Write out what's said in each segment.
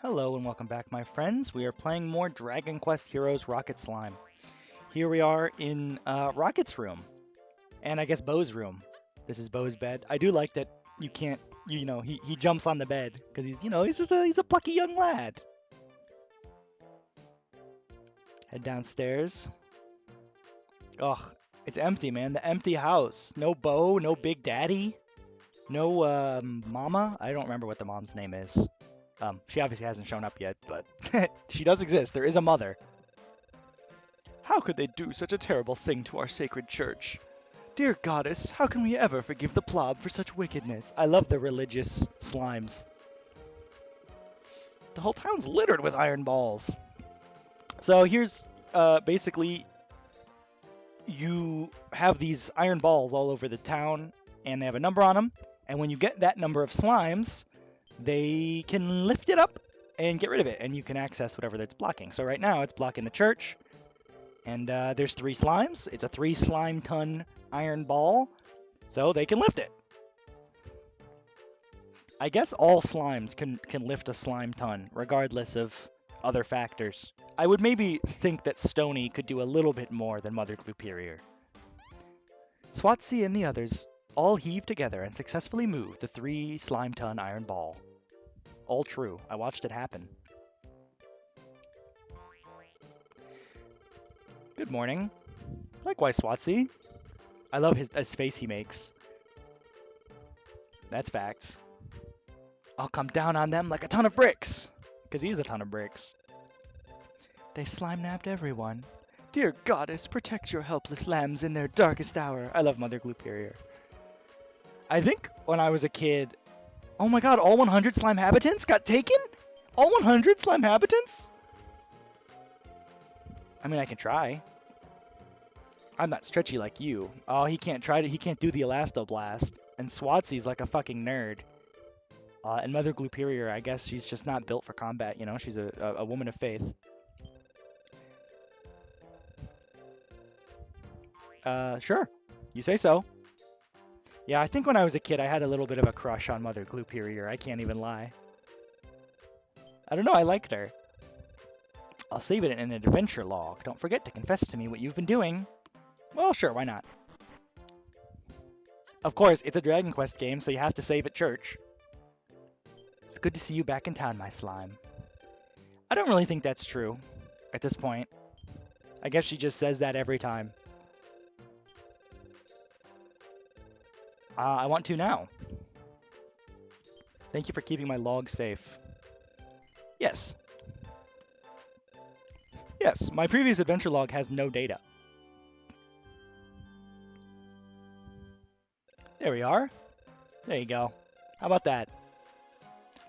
Hello and welcome back, my friends. We are playing more Dragon Quest Heroes Rocket Slime. Here we are in Rocket's room, and I guess Bo's room. This is Bo's bed. I do like that you can't, he jumps on the bed because he's a plucky young lad. Head downstairs. Ugh, it's empty, man. The empty house. No Bo, no Big Daddy, no Mama. I don't remember what the mom's name is. She obviously hasn't shown up yet, but she does exist. There is a mother. How could they do such a terrible thing to our sacred church? Dear goddess, how can we ever forgive the Plob for such wickedness? I love the religious slimes. The whole town's littered with iron balls. So here's basically you have these iron balls all over the town, and they have a number on them. And when you get that number of slimes, they can lift it up and get rid of it, and you can access whatever that's blocking. So right now it's blocking the church, and there's 3 slimes. It's a 3 slime ton iron ball, so they can lift it. I guess all slimes can lift a slime ton, regardless of other factors. I would maybe think that Stony could do a little bit more than Mother Gluperior. Swatsy and the others all heaved together and successfully moved the 3 slime ton iron ball. All true. I watched it happen. Good morning. Likewise, Swatsy. I love his face he makes. That's facts. I'll come down on them like a ton of bricks. Because he's a ton of bricks. They slime-nabbed everyone. Dear goddess, protect your helpless lambs in their darkest hour. I love Mother Gluperior. I think when I was a kid... Oh my god, all 100 slime habitants got taken? All 100 slime habitants? I mean, I can try. I'm not stretchy like you. Oh, he can't do the Elastoblast. And Swatsy's like a fucking nerd. And Mother Gluperior, I guess she's just not built for combat, you know? She's a woman of faith. Sure. You say so. Yeah, I think when I was a kid, I had a little bit of a crush on Mother Gluperior. I can't even lie. I don't know, I liked her. I'll save it in an adventure log. Don't forget to confess to me what you've been doing. Well, sure, why not? Of course, it's a Dragon Quest game, so you have to save at church. It's good to see you back in town, my slime. I don't really think that's true at this point. I guess she just says that every time. I want to now. Thank you for keeping my log safe. Yes. Yes, my previous adventure log has no data. There we are. There you go. How about that?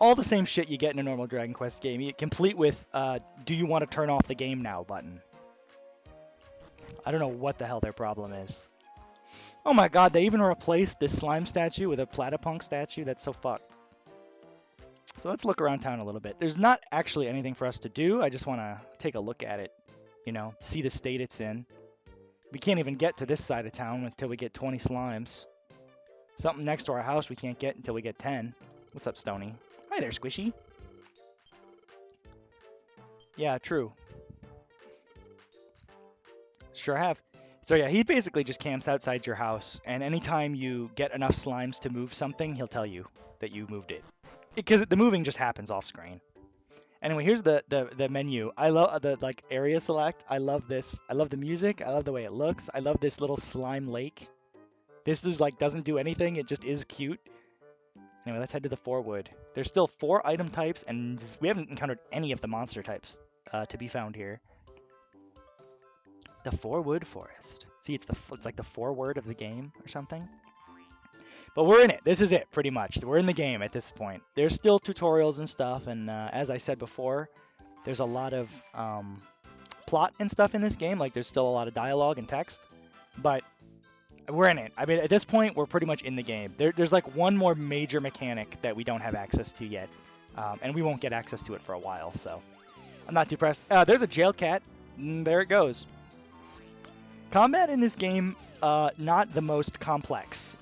All the same shit you get in a normal Dragon Quest game, complete with do you want to turn off the game now button. I don't know what the hell their problem is. Oh my god, they even replaced this slime statue with a Platypunk statue? That's so fucked. So let's look around town a little bit. There's not actually anything for us to do. I just want to take a look at it. You know, see the state it's in. We can't even get to this side of town until we get 20 slimes. Something next to our house we can't get until we get 10. What's up, Stony? Hi there, Squishy. Yeah, true. Sure have. So yeah, he basically just camps outside your house, and anytime you get enough slimes to move something, he'll tell you that you moved it. Because the moving just happens off screen. Anyway, here's the menu. I love the area select. I love this. I love the music. I love the way it looks. I love this little slime lake. This is doesn't do anything. It just is cute. Anyway, let's head to the Forewood. There's still 4 item types, and we haven't encountered any of the monster types to be found here. The Forewood Forest. See, it's like the foreword of the game or something. But we're in it. This is it, pretty much. We're in the game at this point. There's still tutorials and stuff, and as I said before, there's a lot of plot and stuff in this game. Like, there's still a lot of dialogue and text, but we're in it. I mean, at this point, we're pretty much in the game. There's like one more major mechanic that we don't have access to yet, and we won't get access to it for a while, so I'm not too pressed. There's a jail cat. There it goes. Combat in this game, not the most complex.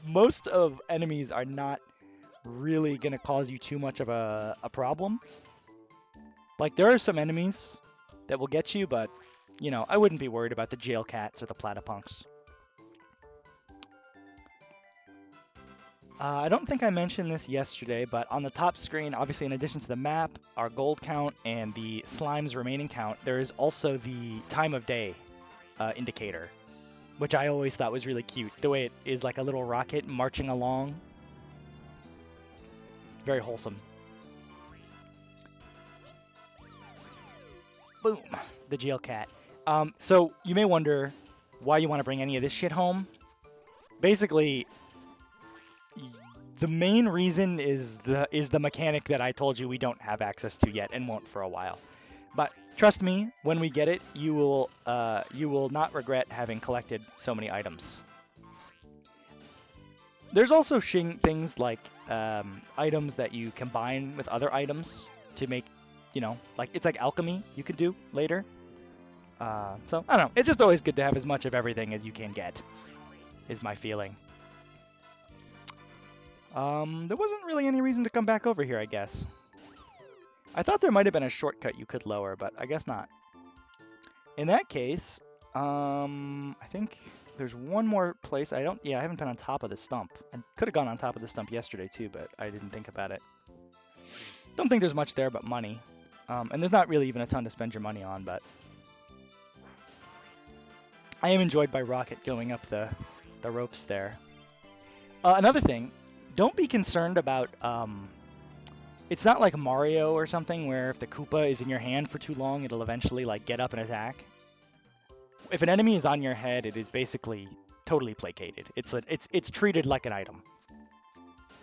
Most of enemies are not really going to cause you too much of a problem. Like, there are some enemies that will get you, but, you know, I wouldn't be worried about the jail cats or the platypunks. I don't think I mentioned this yesterday, but on the top screen, obviously in addition to the map, our gold count, and the slime's remaining count, there is also the time of day indicator, which I always thought was really cute. The way it is like a little rocket marching along. Very wholesome. Boom, the jail cat. So you may wonder why you want to bring any of this shit home. Basically, the main reason is the mechanic that I told you we don't have access to yet and won't for a while. But trust me, when we get it, you will not regret having collected so many items. There's also things like items that you combine with other items to make, you know, like it's like alchemy you could do later. So I don't know. It's just always good to have as much of everything as you can get, is my feeling. There wasn't really any reason to come back over here, I guess. I thought there might have been a shortcut you could lower, but I guess not. In that case, I think there's one more place. I haven't been on top of the stump. I could have gone on top of the stump yesterday too, but I didn't think about it. Don't think there's much there but money. And there's not really even a ton to spend your money on, but I am enjoyed by Rocket going up the ropes there. Another thing, don't be concerned about, it's not like Mario or something where if the Koopa is in your hand for too long, it'll eventually like get up and attack. If an enemy is on your head, it is basically totally placated. It's treated like an item.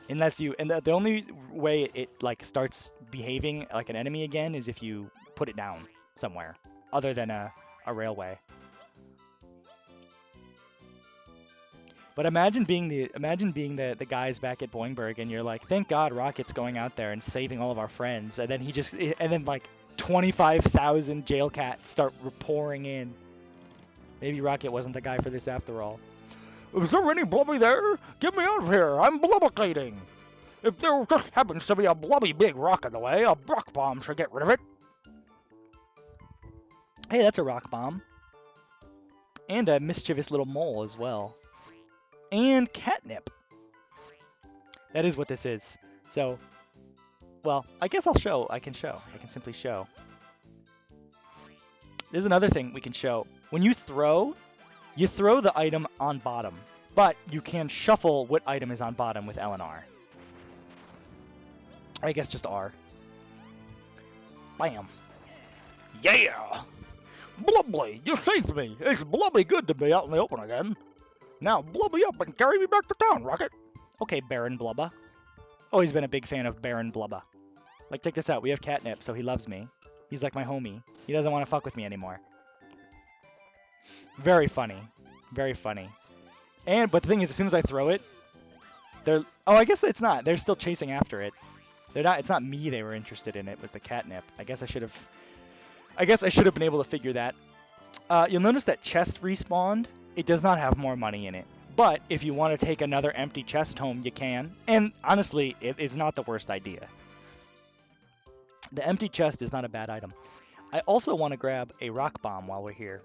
Unless you, and the only way it like starts behaving like an enemy again is if you put it down somewhere other than a railway. But imagine being the guys back at Boingburg, and you're like, thank God Rocket's going out there and saving all of our friends, and then like 25,000 jail cats start pouring in. Maybe Rocket wasn't the guy for this after all. Is there any blubby there? Get me out of here! I'm blubbicating! If there just happens to be a blubby big rock in the way, a rock bomb should get rid of it. Hey, that's a rock bomb. And a mischievous little mole as well. And catnip. That is what this is. So, well, I guess I'll show. I can simply show. There's another thing we can show. When you throw the item on bottom, but you can shuffle what item is on bottom with L and R. I guess just R. Bam. Yeah! Blubbly, you saved me. It's blubby good to be out in the open again. Now blubby up and carry me back to town, Rocket. Okay, Baron Blubba. Always been a big fan of Baron Blubba. Like, check this out. We have catnip, so he loves me. He's like my homie. He doesn't want to fuck with me anymore. Very funny. Very funny. But the thing is, as soon as I throw it, they're... Oh, I guess it's not. They're still chasing after it. They're not... It's not me they were interested in. It was the catnip. I guess I should have been able to figure that. You'll notice that chest respawned. It does not have more money in it. But if you want to take another empty chest home, you can. And honestly, it's not the worst idea. The empty chest is not a bad item. I also want to grab a rock bomb while we're here.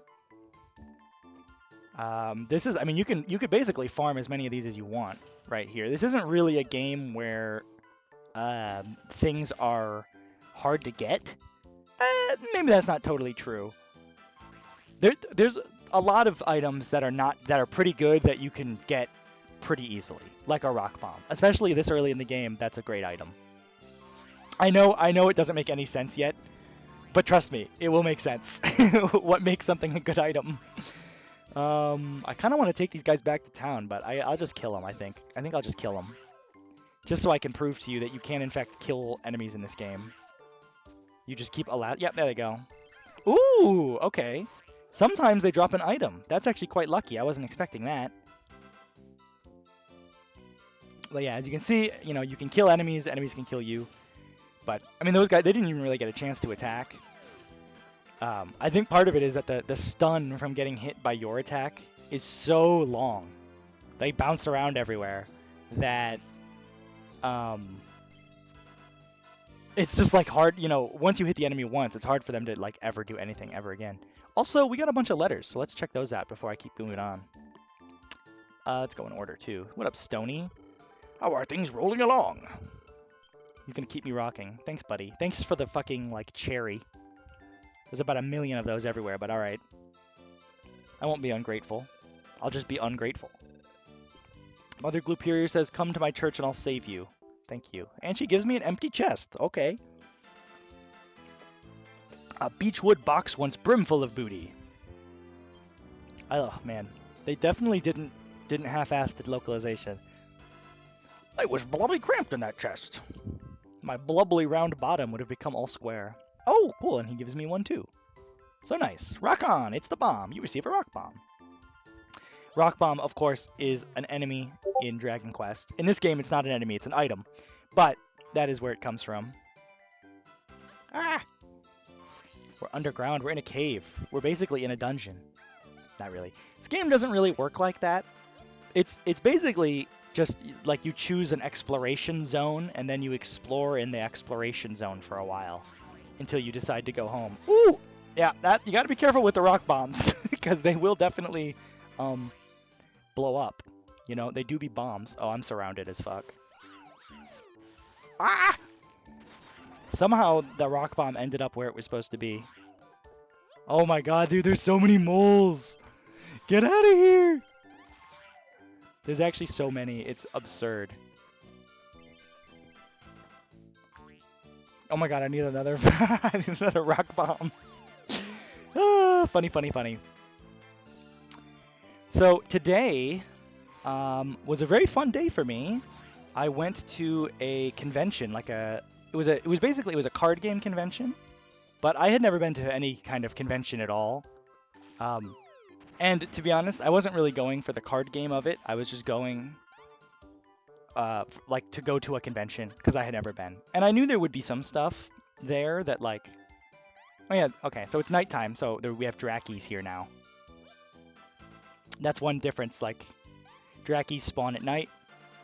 This is, I mean, you could basically farm as many of these as you want right here. This isn't really a game where things are hard to get. Maybe that's not totally true. There's a lot of items that are pretty good that you can get pretty easily, like a rock bomb. Especially this early in the game, that's a great item. I know it doesn't make any sense yet, but trust me, it will make sense. What makes something a good item? I kind of want to take these guys back to town, but I'll just kill them, I think. I think I'll just kill them. Just so I can prove to you that you can, in fact, kill enemies in this game. You just keep allowed... Yep, there they go. Ooh, okay. Sometimes they drop an item. That's actually quite lucky. I wasn't expecting that. But yeah, as you can see, you know, you can kill enemies. Enemies can kill you. But, I mean, those guys, they didn't even really get a chance to attack. I think part of it is that the stun from getting hit by your attack is so long. They bounce around everywhere that It's just like hard, you know, once you hit the enemy once, it's hard for them to like ever do anything ever again. Also, we got a bunch of letters, so let's check those out before I keep moving on. Let's go in order too. What up, Stony? How are things rolling along? You're gonna keep me rocking. Thanks, buddy. Thanks for the fucking like cherry. There's about 1 million of those everywhere, but all right. I won't be ungrateful. I'll just be ungrateful. Mother Gluperior says, "Come to my church and I'll save you." Thank you. And she gives me an empty chest. Okay. A beechwood box once brimful of booty. Oh man, they definitely didn't half-ass the localization. I was blubby cramped in that chest. My blubbly round bottom would have become all square. Oh, cool, and he gives me one too. So nice. Rock on, it's the bomb. You receive a rock bomb. Rock bomb, of course, is an enemy in Dragon Quest. In this game, it's not an enemy, it's an item. But that is where it comes from. Ah! We're underground, we're in a cave. We're basically in a dungeon. Not really. This game doesn't really work like that. It's basically just like you choose an exploration zone and then you explore in the exploration zone for a while until you decide to go home. Ooh! Yeah, that you got to be careful with the rock bombs because they will definitely blow up. You know, they do be bombs. Oh, I'm surrounded as fuck. Ah! Somehow the rock bomb ended up where it was supposed to be. Oh my god, dude, there's so many moles! Get out of here! There's actually so many, it's absurd. Oh my god, I need another I need another rock bomb. Ah, funny, funny, funny. So today was a very fun day for me. I went to a convention, like it was a card game convention, but I had never been to any kind of convention at all. And to be honest, I wasn't really going for the card game of it. I was just going like to go to a convention because I had never been. And I knew there would be some stuff there that like, oh yeah, okay, so it's nighttime, so we have Drakis here now. That's one difference, like Drakis spawn at night.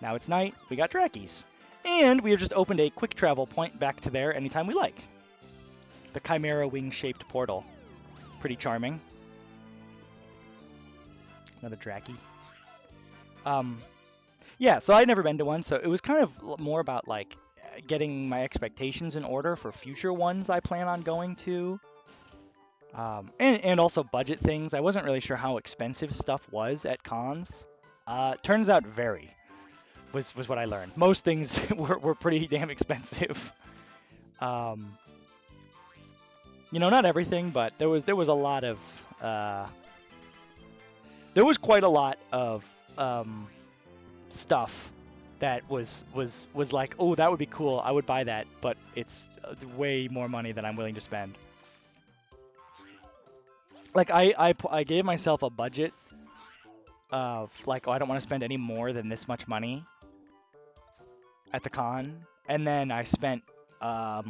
Now it's night, we got Drakis. And we have just opened a quick travel point back to there anytime we like. The Chimera wing-shaped portal. Pretty charming. Another Draki. Yeah, so I'd never been to one, so it was kind of more about like getting my expectations in order for future ones I plan on going to. And also budget things. I wasn't really sure how expensive stuff was at cons. Turns out very. Was what I learned. Most things were pretty damn expensive. You know, not everything, but there was a lot of there was quite a lot of stuff that was like, oh, that would be cool. I would buy that, but it's way more money than I'm willing to spend. Like I gave myself a budget of like, oh, I don't want to spend any more than this much money at the con, and then I spent I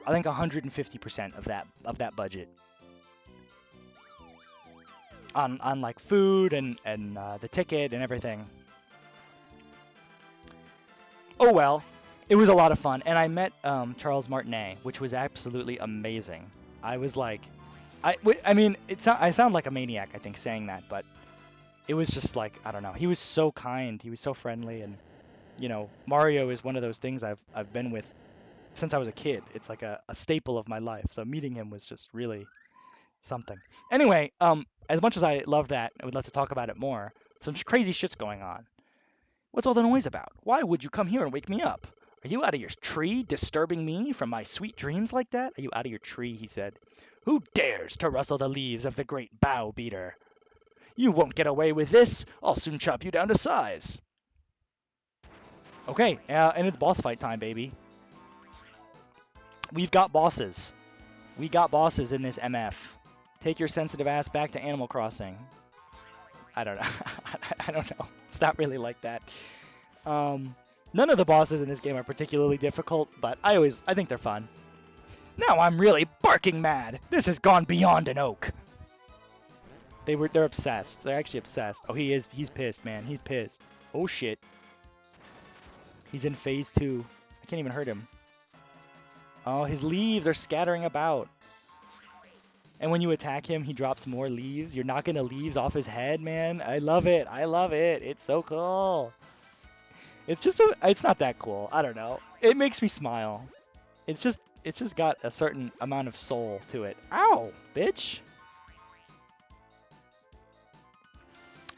think 150% of that budget on like food and the ticket and everything. Oh well, it was a lot of fun, and I met Charles Martinet, which was absolutely amazing. I was like, I mean, I sound like a maniac, I think, saying that, but it was just like, I don't know. He was so kind. He was so friendly, and you know, Mario is one of those things I've been with since I was a kid. It's like a staple of my life. So meeting him was just really something. Anyway, as much as I love that, I would love to talk about it more. Some crazy shit's going on. What's all the noise about? Why would you come here and wake me up? Are you out of your tree, disturbing me from my sweet dreams like that? Are you out of your tree, he said. Who dares to rustle the leaves of the great bough beater? You won't get away with this. I'll soon chop you down to size. Okay, and it's boss fight time, baby. We've got bosses. We got bosses in this MF. Take your sensitive ass back to Animal Crossing. I don't know. I don't know. It's not really like that. None of the bosses in this game are particularly difficult, but I think they're fun. Now I'm really barking mad. This has gone beyond an oak. They're obsessed. They're actually obsessed. Oh, he's pissed, man. He's pissed. Oh shit. He's in phase 2. I can't even hurt him. Oh, his leaves are scattering about. And when you attack him, he drops more leaves. You're knocking the leaves off his head, man. I love it. I love it. It's so cool. It's not that cool. I don't know. It makes me smile. It's just got a certain amount of soul to it. Ow, bitch.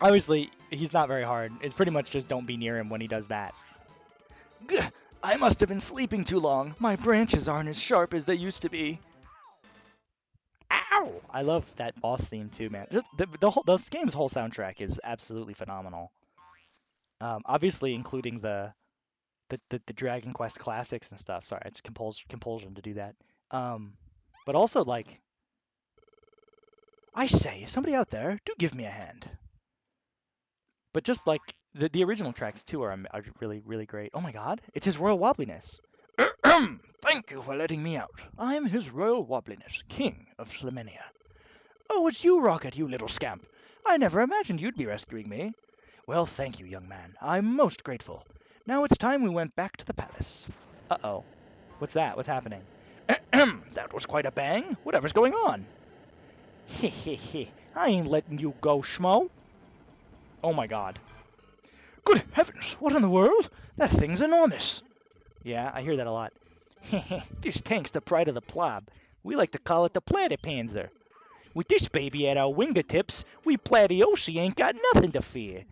Obviously, he's not very hard. It's pretty much just don't be near him when he does that. Gah, I must have been sleeping too long. My branches aren't as sharp as they used to be. Ow! I love that boss theme too, man. Just this game's whole soundtrack is absolutely phenomenal. Obviously, including the Dragon Quest classics and stuff. Sorry, it's compulsion to do that. But also like, I say, is somebody out there? Do give me a hand. But just like the original tracks too are really really great. Oh my God, it's his Royal Wobbliness. Thank you for letting me out. I'm His Royal Wobbliness, King of Slimenia. Oh, it's you, Rocket, you little scamp. I never imagined you'd be rescuing me. Well, thank you, young man. I'm most grateful. Now it's time we went back to the palace. Uh-oh. What's that? What's happening? That was quite a bang. Whatever's going on? Hehehe. I ain't letting you go, schmo. Oh my God. Good heavens, what in the world? That thing's enormous. Yeah, I hear that a lot. This tank's the pride of the plob. We like to call it the Platypanzer. With this baby at our fingertips, we Platyosi ain't got nothing to fear.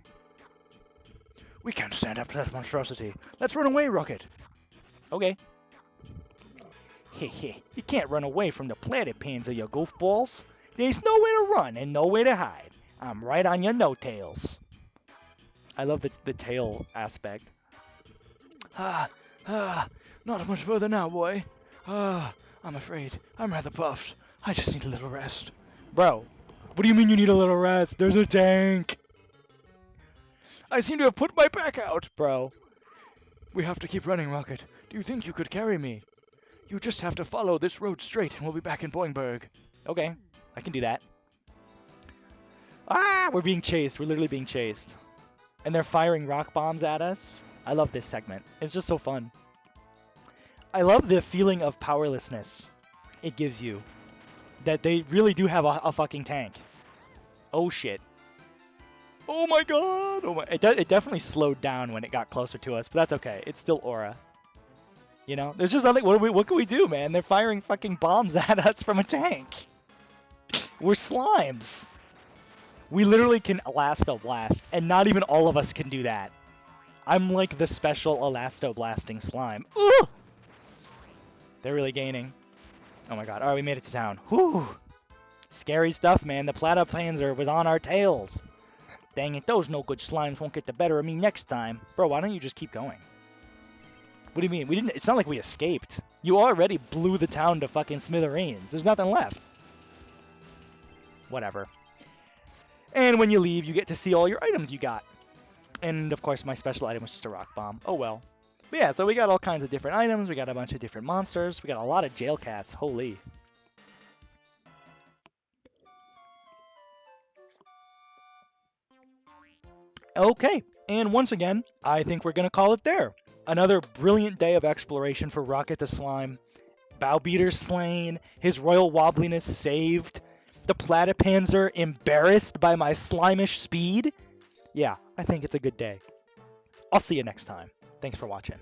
We can't stand up to that monstrosity. Let's run away, Rocket. Okay. Heh, you can't run away from the Platypanzer, you goofballs. There's nowhere to run and nowhere to hide. I'm right on your no-tails. I love the tail aspect. Not much further now, boy. I'm afraid. I'm rather puffed. I just need a little rest. Bro, what do you mean you need a little rest? There's a tank. I seem to have put my back out, bro. We have to keep running, Rocket. Do you think you could carry me? You just have to follow this road straight and we'll be back in Boingburg. Okay, I can do that. Ah, we're being chased. We're literally being chased. And they're firing rock bombs at us. I love this segment. It's just so fun. I love the feeling of powerlessness it gives you. That they really do have a fucking tank. Oh shit. Oh my God. Oh my. It definitely slowed down when it got closer to us, but that's okay. It's still aura. You know? There's just nothing. What can we do, man? They're firing fucking bombs at us from a tank. We're slimes. We literally can Elasto-Blast, and not even all of us can do that. I'm like the special Elasto-Blasting slime. Ooh! They're really gaining. Oh my God. Alright, we made it to town. Whew! Scary stuff, man. The Platypanzer was on our tails. Dang it, those no good slimes won't get the better of me next time. Bro, why don't you just keep going? What do you mean? We didn't. It's not like we escaped. You already blew the town to fucking smithereens. There's nothing left. Whatever. And when you leave, you get to see all your items you got. And, of course, my special item was just a rock bomb. Oh, well. But yeah, so we got all kinds of different items. We got a bunch of different monsters. We got a lot of jail cats. Holy. Okay. And once again, I think we're going to call it there. Another brilliant day of exploration for Rocket the Slime. Bowbeater slain. His Royal Wobbliness saved. The Platypanzer embarrassed by my slimish speed. Yeah, I think it's a good day. I'll see you next time. Thanks for watching.